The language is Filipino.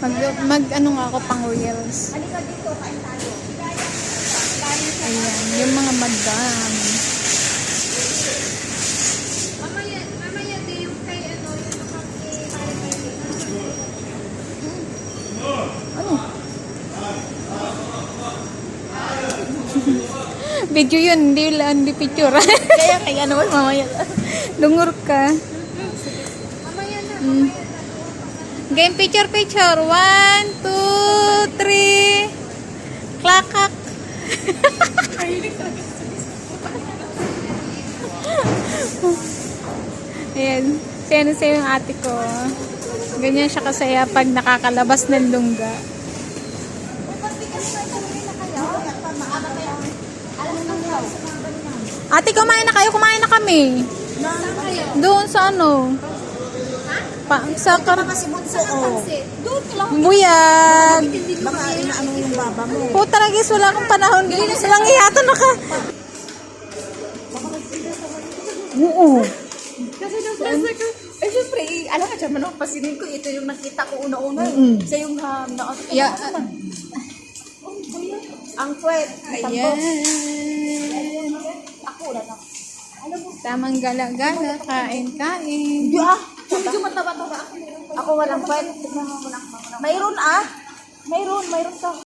Mag ano nga ako pang reels. Halika dito, kain tayo. Ayan, yung mga madam. Mamaya din yung kay ano, yung Ano? Video yun, hindi picture. Kaya kaya naman mamaya. Lungur ka. mamaya na. Game picture. 1, 2, 3. Klakak. Ayan. Sa'yo yung ate ko. Ganyan siya kasaya pag nakakalabas ng lungga. Ate, kumain na kayo. Kumain na kami. Doon sa ano? Sa Kasi bunso, oh. Doon ka lang. buyag. Baka inaano yung baba mo. Puta na guys, wala akong panahon. Walang ihata na ka. Oo. Kasi nasa ko. Eh, syempre, alam ka dyan, manong pasinin ko, ito yung nakita ko una-una. Siya yung Yeah. ang kwet. Ayan. Ako, wala na. Tamang gala-gala. Kain-kain. Medyo mataba-taba ako. Ako walang kwet. Mayroon mayroon ka.